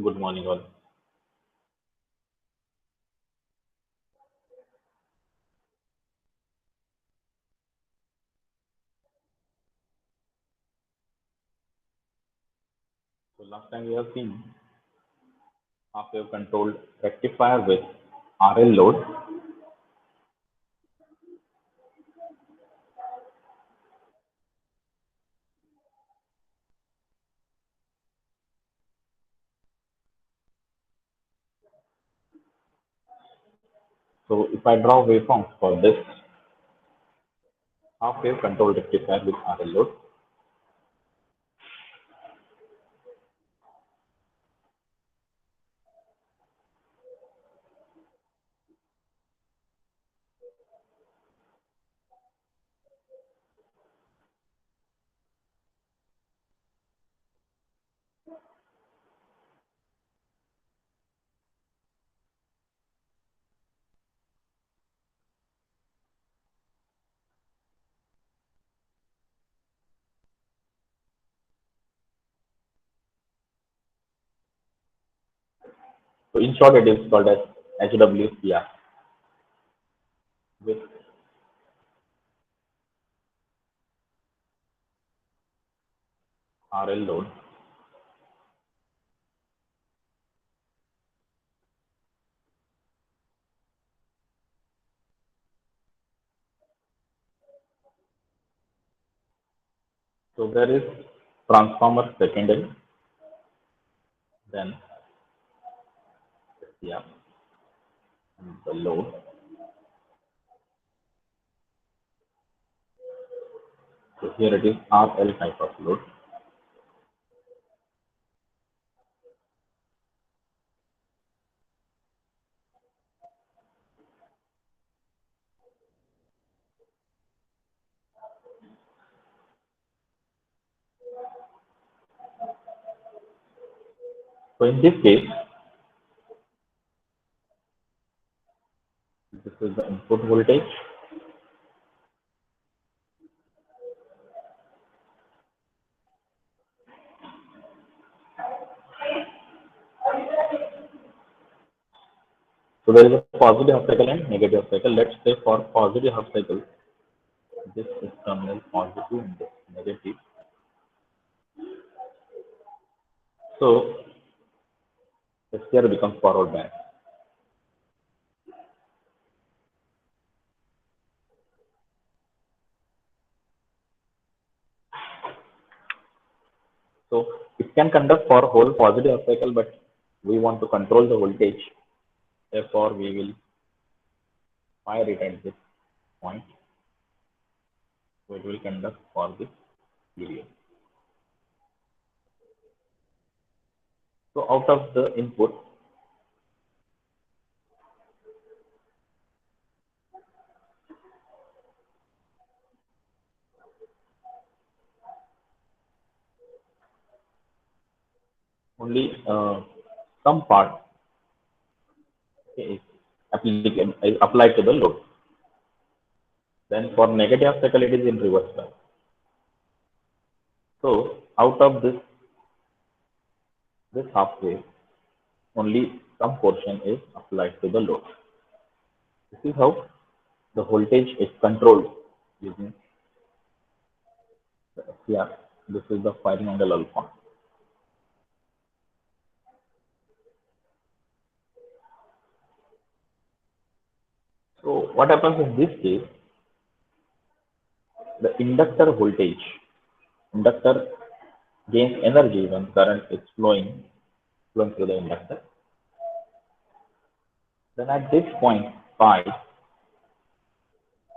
Good morning, all. So last time we have seen half-wave controlled rectifier with RL load. So if I draw waveforms for this half-wave controlled rectifier with RL load, so in short it is called as HWR with RL load. So there is transformer secondary, then yeah, and the load. So here it is RL type of load. So in this case, this is the input voltage. So there is a positive half cycle and negative half cycle. Let's say for positive half cycle, this is terminal positive and this negative. So SCR becomes forward bias. So it can conduct for whole positive half cycle, but we want to control the voltage. Therefore, we will fire it at this point. So it will conduct for this period. So out of the input, only some part is applied to the load. Then for negative half cycle, it is in reverse bias. So out of this half wave, only some portion is applied to the load. This is how the voltage is controlled using the FWR. This is the firing angle alpha. So what happens in this case, the inductor gains energy when current is flowing through the inductor. Then at this point phi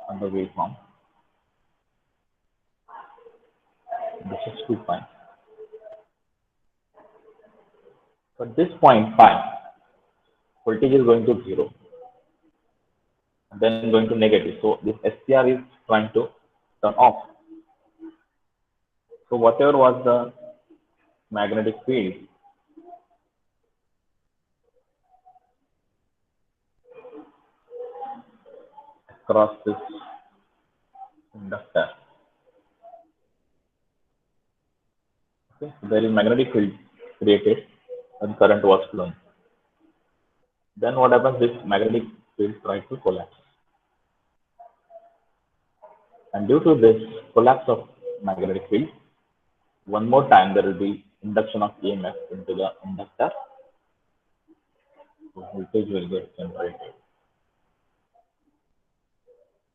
on the waveform, this is 2 pi. So at this point phi, voltage is going to 0, and then going to negative. So this SCR is trying to turn off. So whatever was the magnetic field across this inductor, okay, so there is magnetic field created. when current was flowing. Then what happens? This magnetic field tries to collapse. And due to this collapse of magnetic field, one more time there will be induction of EMF into the inductor. So voltage will get generated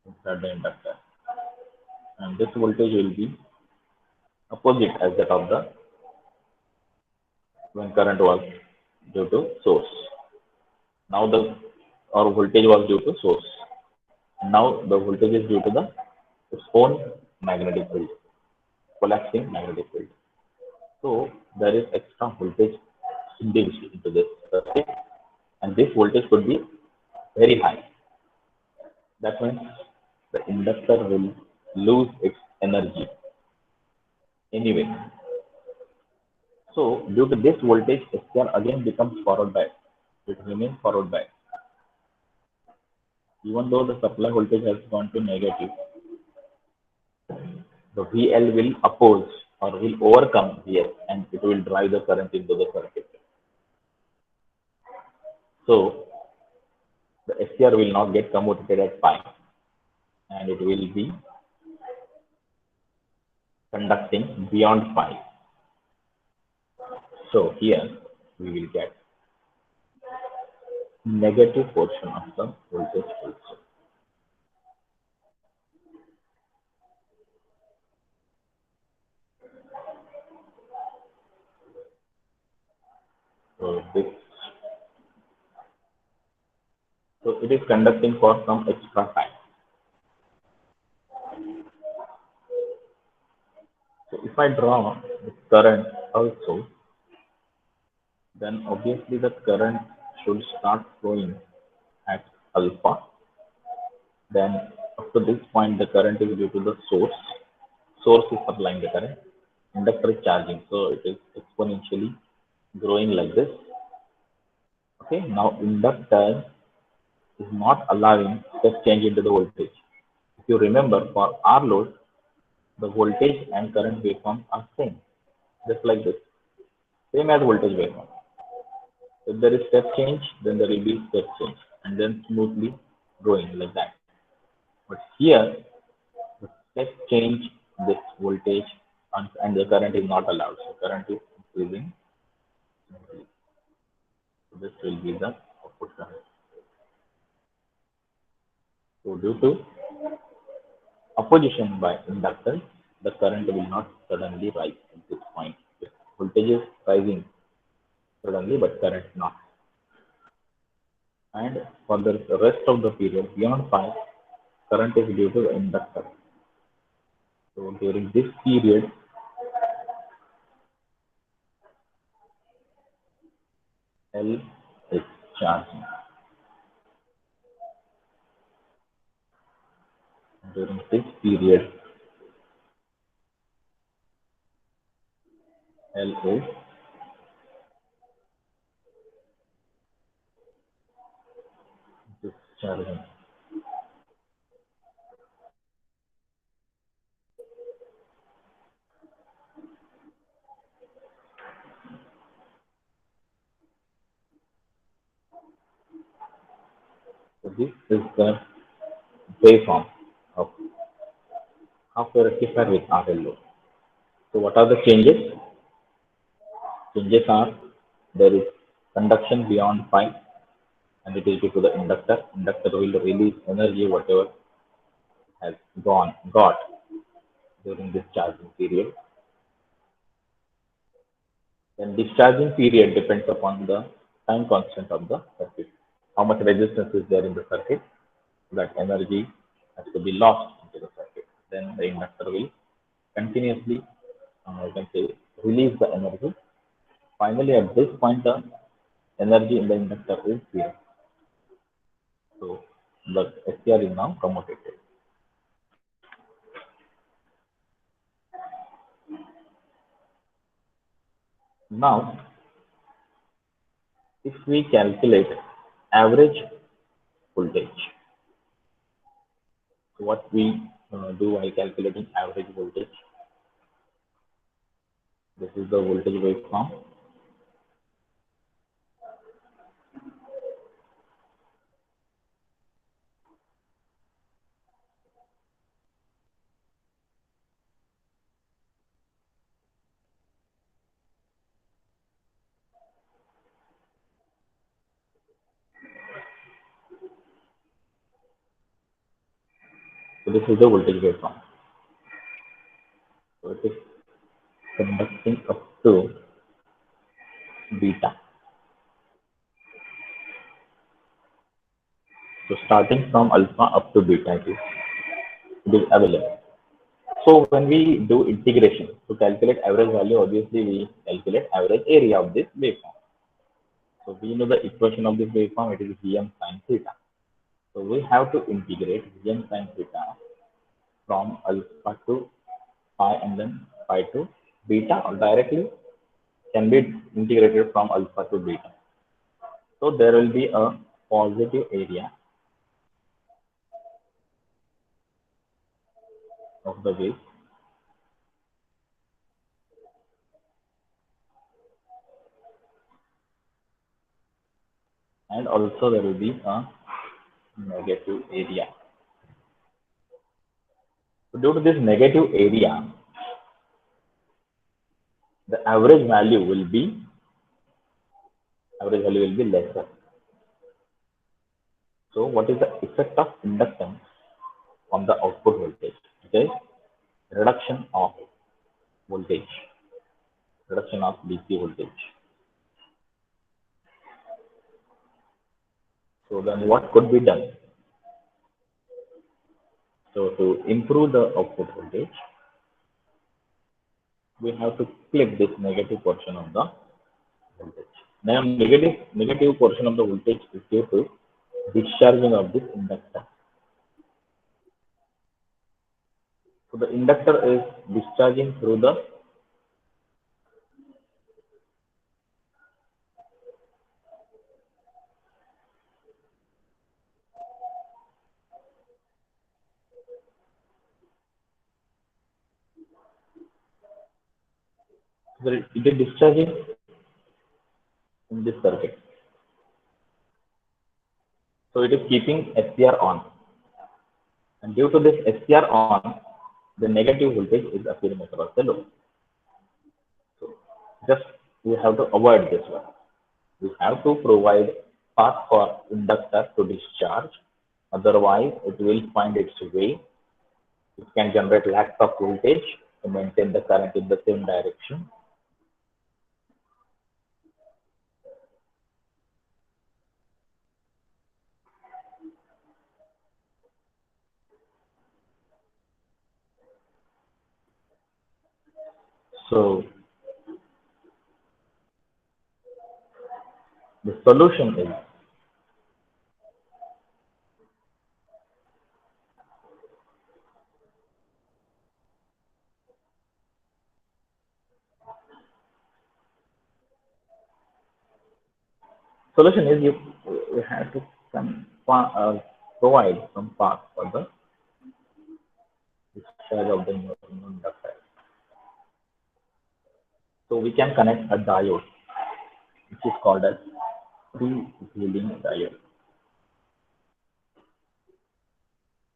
inside the inductor. And this voltage will be opposite as that of the when current was due to source. Now the our voltage was due to source. Now the voltage is due to the its own magnetic field, collapsing magnetic field. So there is extra voltage induced into this circuit, and this voltage could be very high. That means the inductor will lose its energy anyway. So due to this voltage, SCR again becomes forward bias. It remains forward bias. Even though the supply voltage has gone to negative, the VL will oppose or will overcome VS and it will drive the current into the circuit. So the SCR will not get commutated at pi and it will be conducting beyond pi. So here we will get negative portion of the voltage also. So this so it is conducting for some extra time. So if I draw the current also, then obviously the current should start flowing at alpha. Then up to this point the current is due to the source. Source is supplying the current. Inductor is charging. So it is exponentially growing like this. Okay, now inductor is not allowing step change into the voltage. If you remember for R load, the voltage and current waveforms are same, just like this, same as voltage waveform. If there is step change, then there will be step change, and then smoothly going like that. But here, the step change, this voltage and the current is not allowed. So current is increasing. So this will be the output current. So due to opposition by inductance, the current will not suddenly rise at this point. The voltage is rising suddenly, but current not. And for the rest of the period beyond pi, current is due to the inductor. So during this period, L is charging. During this period, L is discharging. So this is the waveform of half a rectifier with RL load. So what are the changes? Changes are there is conduction beyond pi and it is due to the inductor. Inductor will release energy whatever has got during this charging period. Then discharging period depends upon the time constant of the circuit. How much resistance is there in the circuit? That energy has to be lost into the circuit. Then the inductor will continuously, you can say, release the energy. Finally, at this point, the energy in the inductor is zero. So the SCR is now commutated. Now, if we calculate average voltage, so what we do while calculating average voltage, this is the voltage waveform. This is the voltage waveform. So it is conducting up to beta. So starting from alpha up to beta, it is available. So when we do integration to calculate average value, obviously we calculate average area of this waveform. So we know the equation of this waveform, it is Vm sin theta. So we have to integrate Vm sin theta from alpha to pi and then pi to beta, or directly can be integrated from alpha to beta. So there will be a positive area of the wave, and also there will be a negative area. So due to this negative area, the average value will be lesser. So what is the effect of inductance on the output voltage? It is reduction of voltage, reduction of DC voltage. So then what could be done? So to improve the output voltage, we have to clip this negative portion of the voltage. Now negative portion of the voltage is due to discharging of this inductor. So the inductor is discharging through the it is discharging in this circuit. So it is keeping SCR on, and due to this SCR on, the negative voltage is appearing across the load. So just we have to avoid this one. We have to provide path for inductor to discharge. Otherwise, it will find its way. It can generate lakhs of voltage to maintain the current in the same direction. So the solution is you have to provide some path for the discharge of the inductor. So we can connect a diode, which is called as freewheeling diode,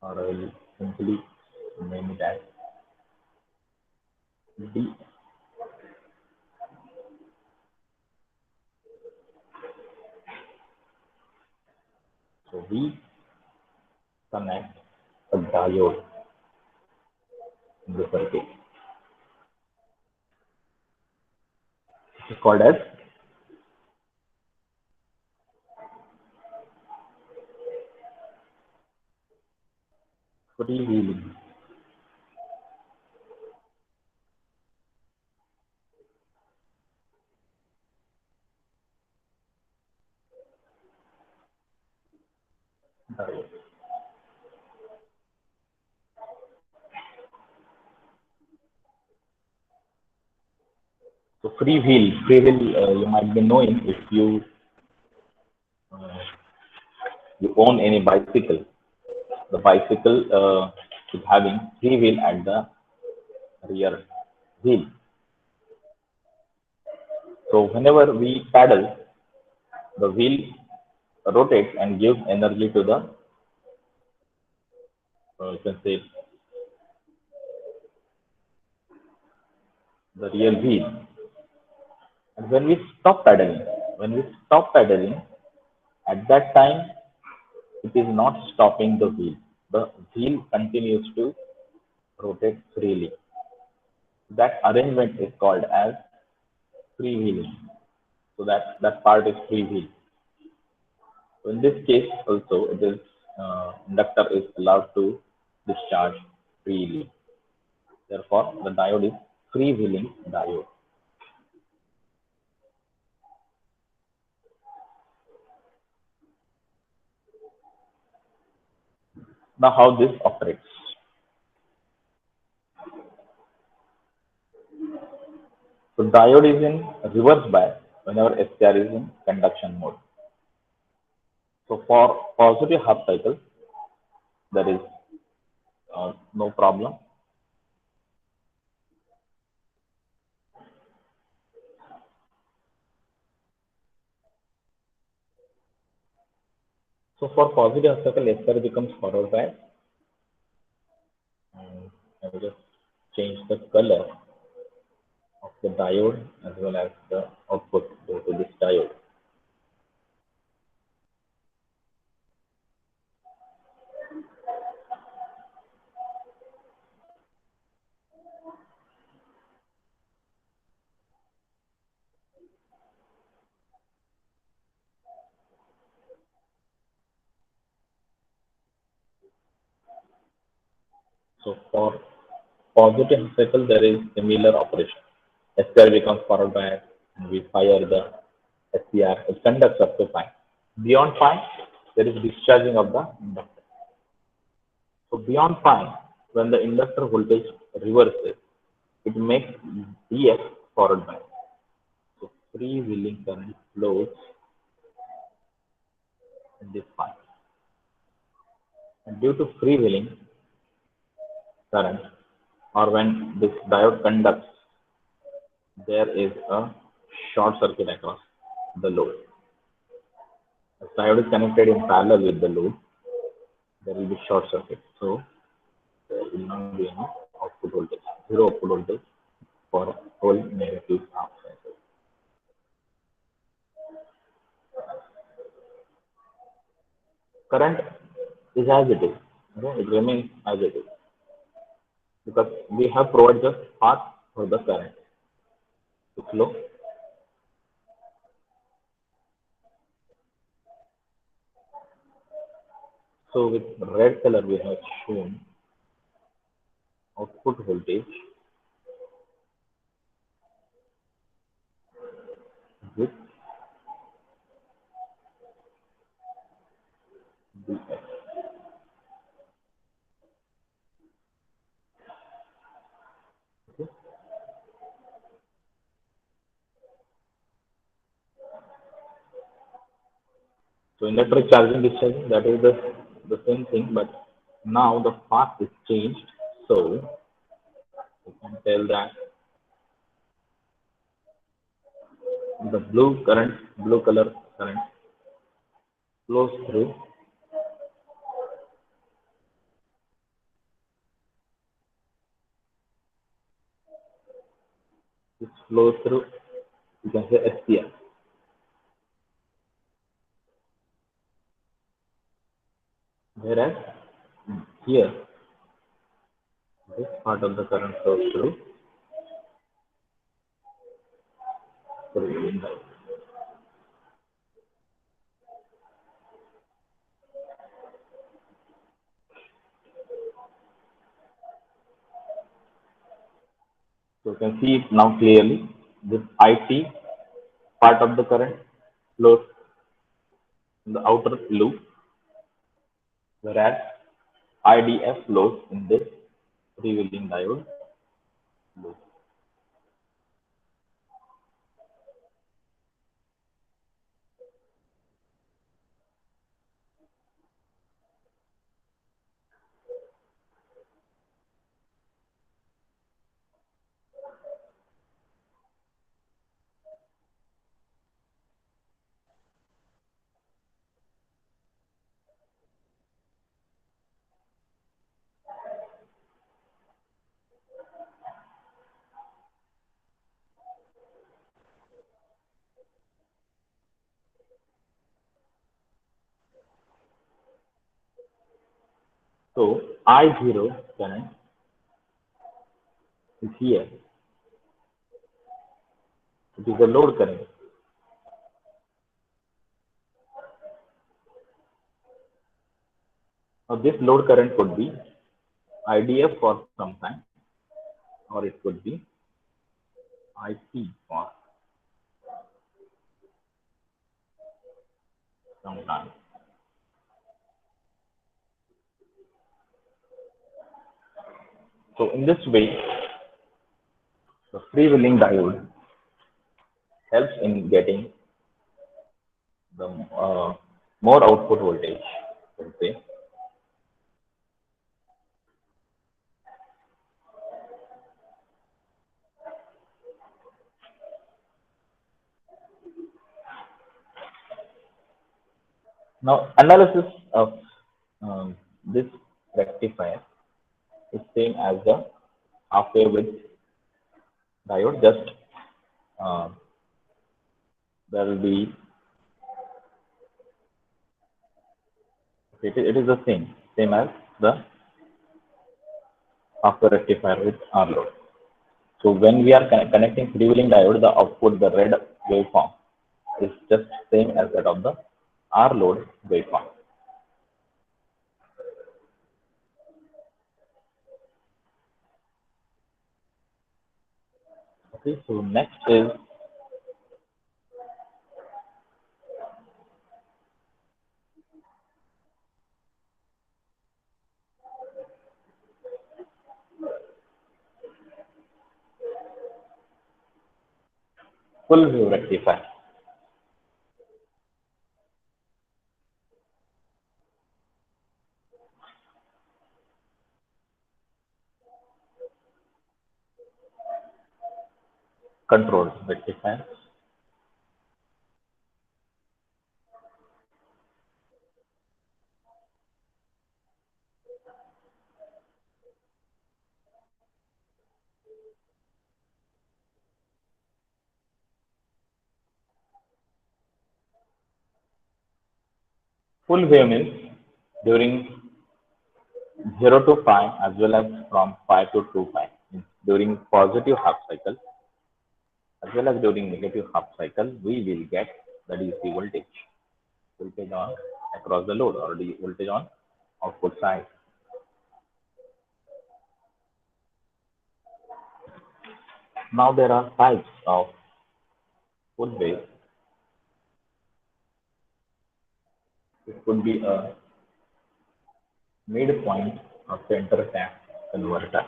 or I will simply name it as D. So we connect a diode in the circuit. It is called as freewheeling. Diode. So free wheel, you might be knowing if uh, you own any bicycle. The bicycle is having three wheel at the rear wheel. So whenever we paddle, the wheel rotates and gives energy to the you can say the rear wheel. And when we stop paddling, at that time it is not stopping the wheel. the wheel continues to rotate freely. That arrangement is called as freewheeling. So that part is freewheel. So in this case also it is inductor is allowed to discharge freely. Therefore, the diode is freewheeling diode. Now, how this operates? So diode is in reverse bias whenever SCR is in conduction mode. So for positive half cycle, there is no problem. So for positive half cycle, SCR becomes forward bias. And I will just change the color of the diode as well as the output to this diode. So for positive half cycle, there is similar operation. SCR becomes forward bias and we fire the SCR. It conducts up to pi. Beyond pi, there is discharging of the inductor. So beyond pi, when the inductor voltage reverses, it makes DF forward bias. So freewheeling current flows in this pi. And due to freewheeling current, or when this diode conducts, there is a short circuit across the load. As diode is connected in parallel with the load, there will be short circuit. So there will not be any output voltage, zero output voltage for whole negative half cycle. Current is as it is. Okay? It remains as it is because we have provided the path for the current to flow. So with red color we have shown output voltage with Df. Okay? So electric charging discharging, that is the same thing, but now the path is changed. So you can tell that the blue color current flows through, it flows through, you can say SPR. Whereas here, this part of the current flows through in the. So you can see it now clearly. This IT part of the current flows in the outer loop, whereas IDF flows in this freewheeling diode loop. So I0 current is here. It is a load current. Now this load current could be IDF for some time, or it could be IC for some time. So in this way, the freewheeling diode helps in getting the more output voltage. Okay. Now analysis of this rectifier is same as the halfway width diode. Just uh, there will be it is the same as the halfway rectifier with R load. So when we are connecting freewheeling diode, the output, the red waveform, is just same as that of the R load waveform. Okay, so next is full wave rectifier. Controlled rectifier. Full wave means during 0 to 5 as well as from 5 to 2 5. During positive half cycle as well as during negative half cycle, we will get the DC voltage on across the load, or the voltage on output side. Now there are types of full wave. It could be a midpoint or center tap converter,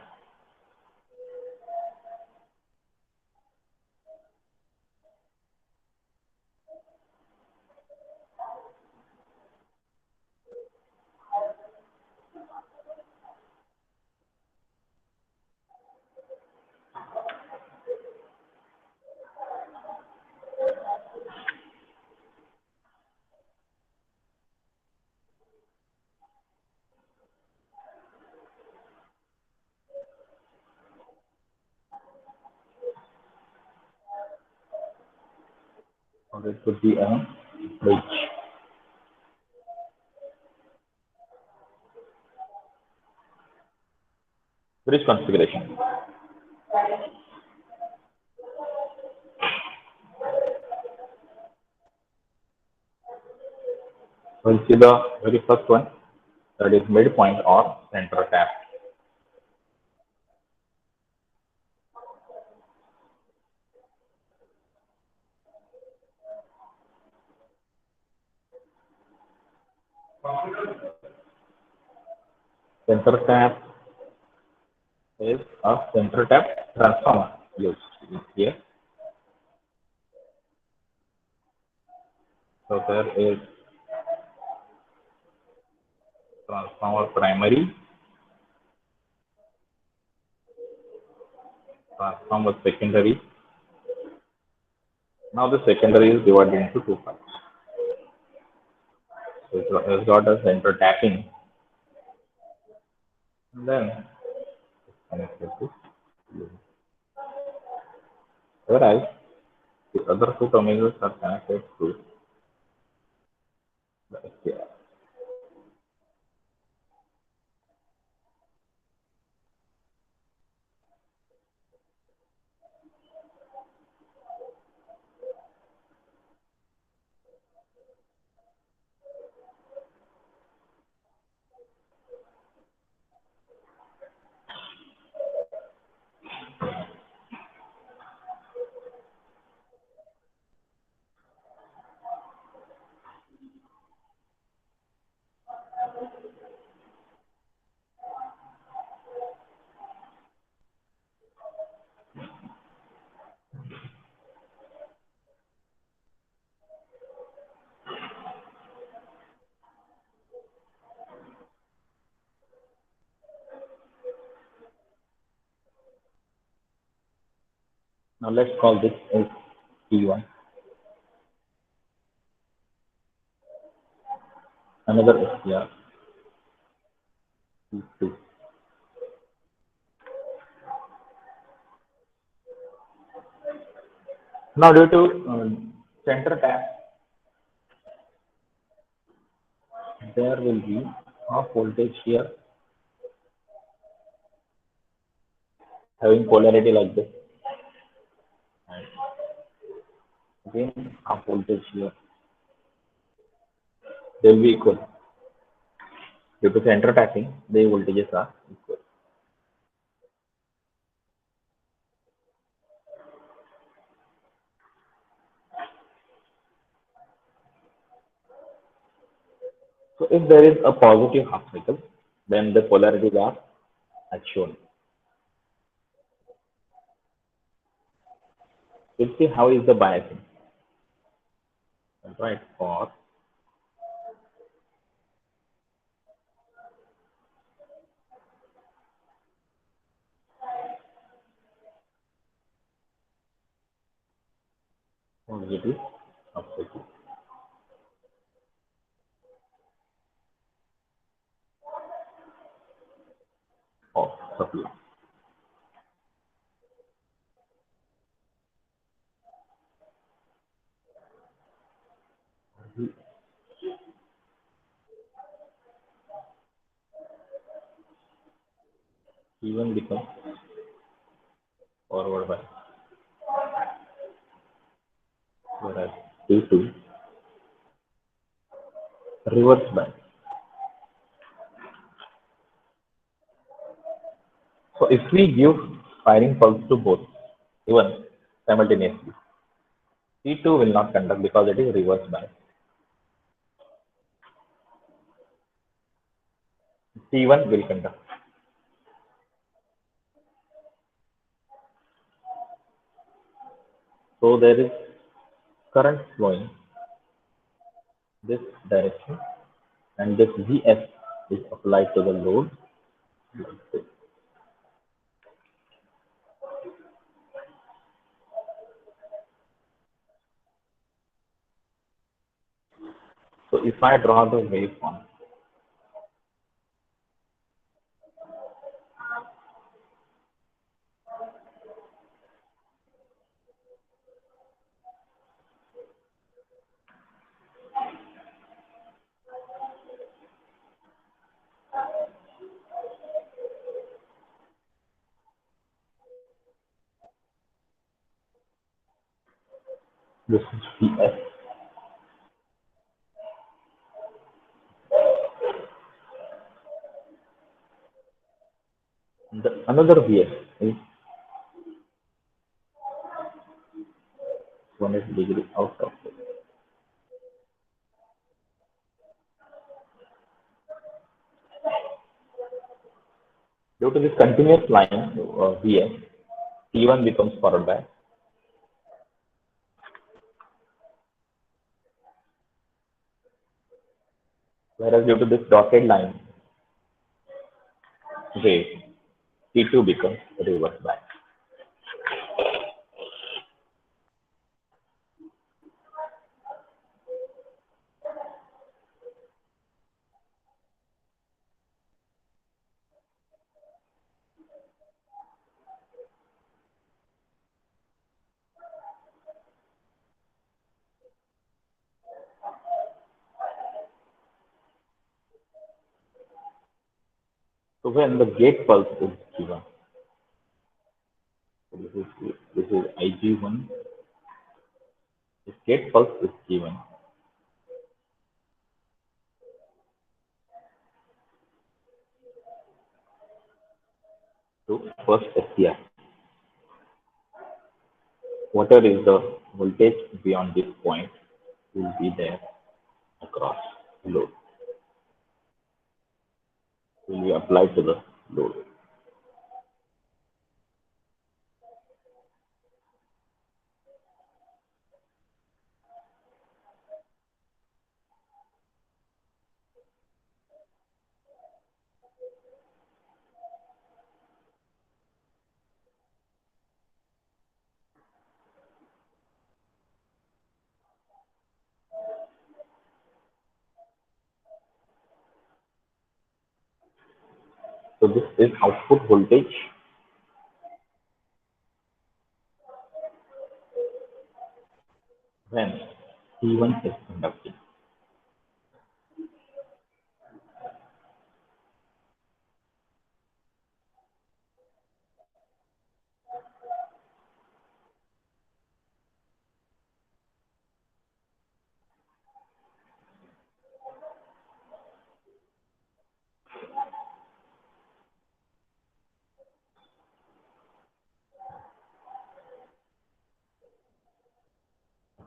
or it could be a bridge. Bridge configuration. We'll see the very first one, that is midpoint or center tap. Center tap is a center tap transformer used here. So there is transformer primary, transformer secondary. Now the secondary is divided into two parts. So it's got a center tapping, and then connected to load. Whereas the other two terminals are connected to the HWR. Now let's call this as T1, another FWR T2. Now due to center tap, there will be half voltage here having polarity like this, and again half voltage here. They will be equal. Due to center tapping, the voltages are equal. So if there is a positive half cycle, then the polarities are as shown. Let's see how is the biasing. Right, for positive half cycle of supply. T1 becomes forward bias, whereas T2 reverse bias. So if we give firing pulse to both, even simultaneously, T2 will not conduct because it is reverse bias. T1 will conduct. So there is current flowing this direction, and this Vs is applied to the load. So if I draw the waveform, this is Vs. Another Vs is 180 degree out of it. Due to this continuous line Vs, T1 becomes forward bias, whereas due to this dotted line wave, T2 becomes reverse bias. So when the gate pulse is given, so this is Ig1. If gate pulse is given to first SCR, whatever is the voltage beyond this point will be there across load, will be applied to the load. So this is output voltage when T1 is conducting.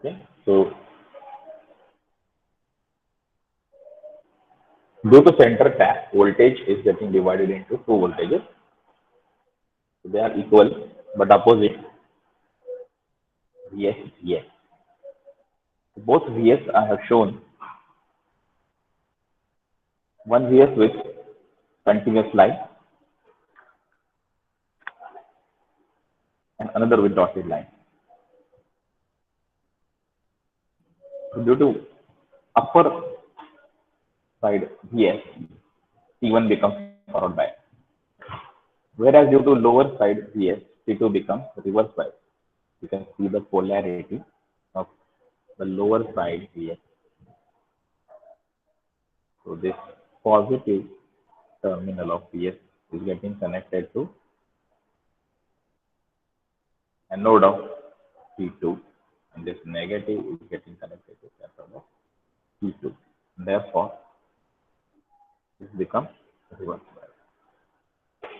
Okay. So due to center tap, voltage is getting divided into two voltages. So they are equal but opposite, Vs, Vs. Both Vs I have shown, one Vs with continuous line and another with dotted line. So due to upper side Vs, T1 becomes forward bias. Whereas due to lower side Vs, T2 becomes reverse bias. You can see the polarity of the lower side Vs. So this positive terminal of Vs is getting connected to anode of T2, and this negative is getting connected to cathode of T2. Therefore, this becomes reverse bias.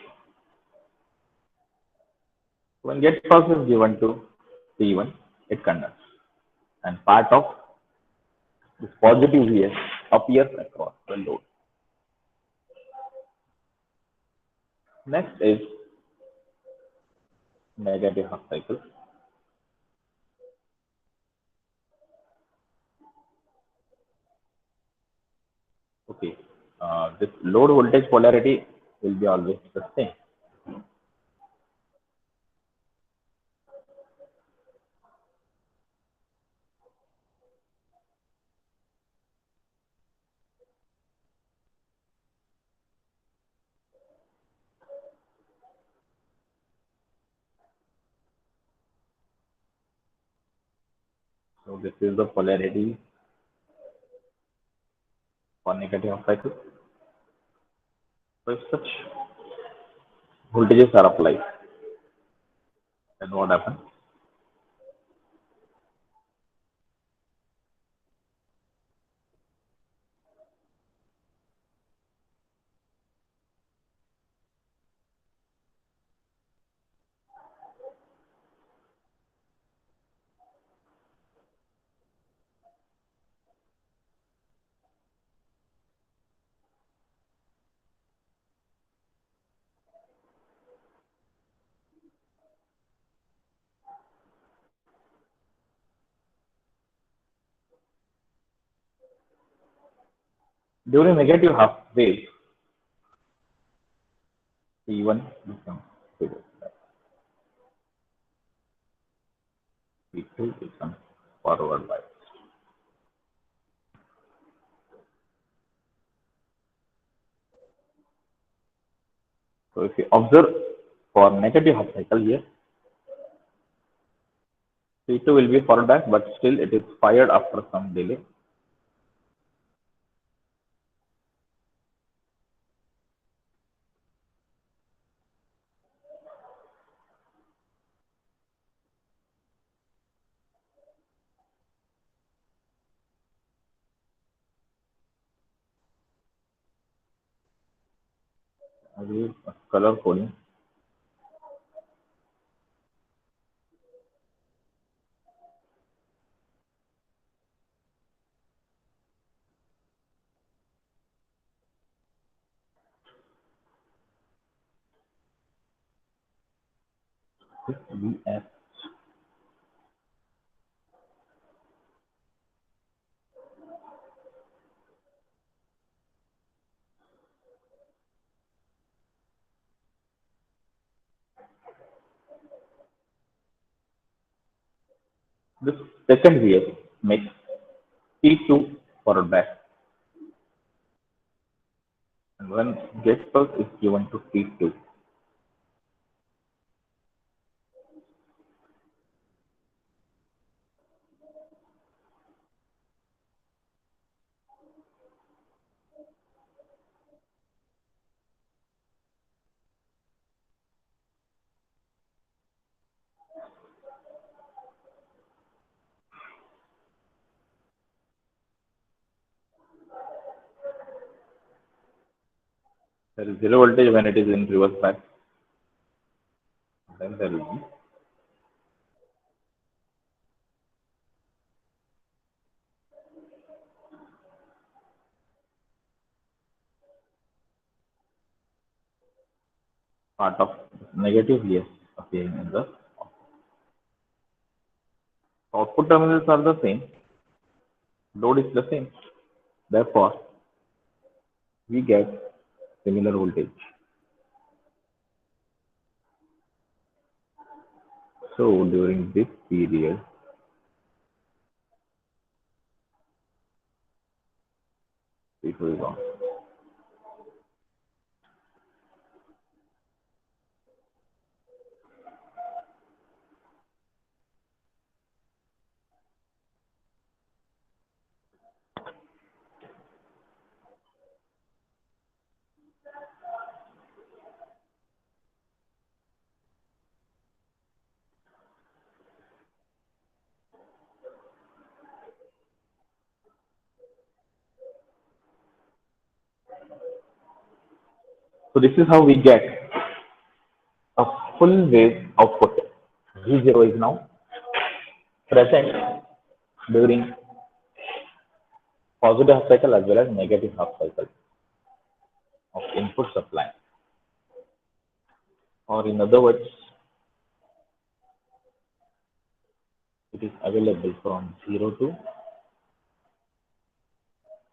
When gate source is given to T1, it conducts, and part of this positive Vs appears across the load. Next is negative half cycle. Okay, this load voltage polarity will be always the same. So this is the polarity for negative half cycle. So if such voltages are applied, then what happens? During negative half wave, T1 becomes reverse bias, T2 becomes forward bias. So if you observe for negative half cycle here, T2 will be forward bias, but still it is fired after some delay. I will color coding. This VS. This second VS makes T2 forward bias, and When gate pulse is given to T2, there is zero voltage when it is in reverse bias. Then there will be part of negative yes appearing in the output terminals are the same, load is the same. Therefore, we get similar voltage. So during this period, it will go. So this is how we get a full wave output. V0 is now present during positive half cycle as well as negative half cycle of input supply. Or in other words, it is available from 0 to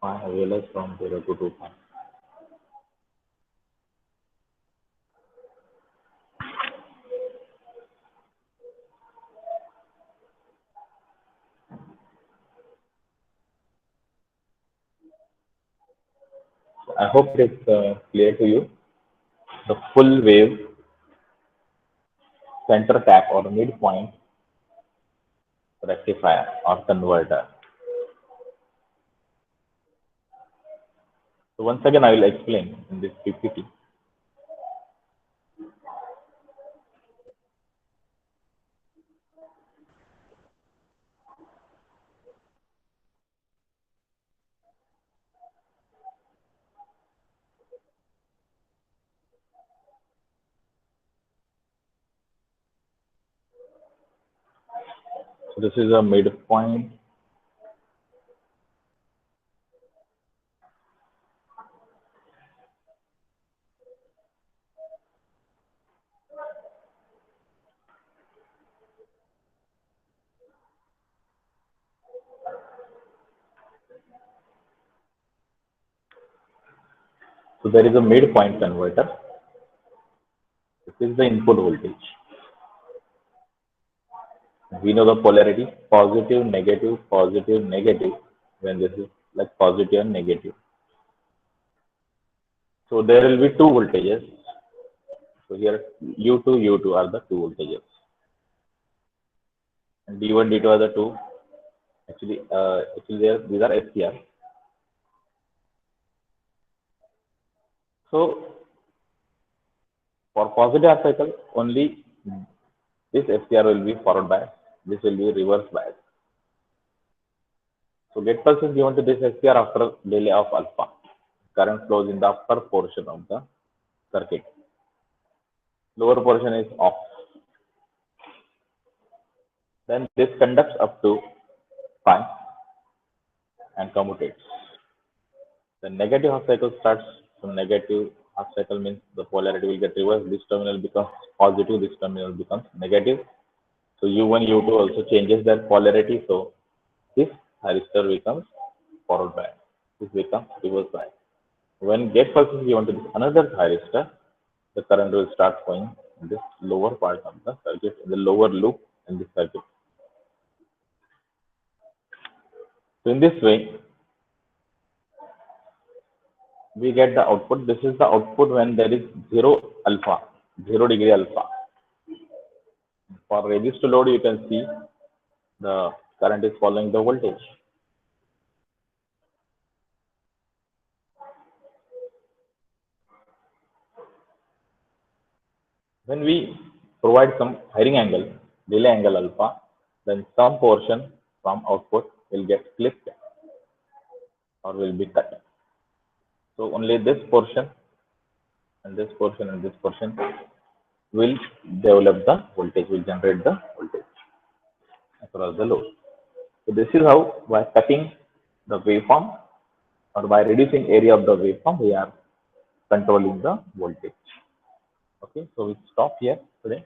pi as well as from 0 to 2 pi. So I hope it's clear to you. The full wave center tap or midpoint rectifier or converter. So once again, I will explain in this PPT. So this is a midpoint. So there is a midpoint converter. This is the input voltage. We know the polarity, positive, negative, positive, negative, when this is like positive and negative. So there will be two voltages. So here U2, U2 are the two voltages. And D1, D2 are the two. Actually these are SCR. So for positive half cycle, only this SCR will be forward bias. This will be reverse bias. So gate pulse is given to this SCR after delay of alpha. Current flows in the upper portion of the circuit. Lower portion is off. Then this conducts up to pi and commutates. The negative half cycle starts from negative half cycle means the polarity will get reversed. This terminal becomes positive, this terminal becomes negative. So U1, U2 also changes their polarity. So this thyristor becomes forward bias. This becomes reverse bias. When gate pulse is given to this another thyristor, the current will start flowing in this lower part of the circuit, in the lower loop in this circuit. So in this way, we get the output. This is the output when there is 0 alpha, 0 degree alpha. For resist load, you can see the current is following the voltage. When we provide some firing angle, delay angle alpha, then some portion from output will get clipped or will be cut. So only this portion and this portion and this portion will develop the voltage, will generate the voltage across the load. So this is how by cutting the waveform or by reducing area of the waveform, we are controlling the voltage. Okay, so we stop here today.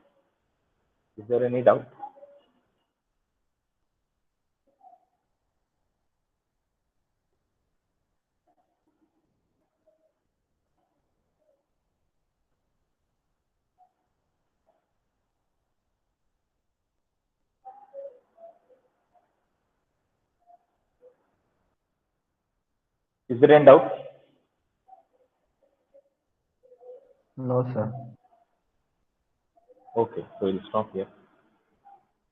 Is there any doubt? Is there any doubt? No, sir. Okay, so we'll stop here.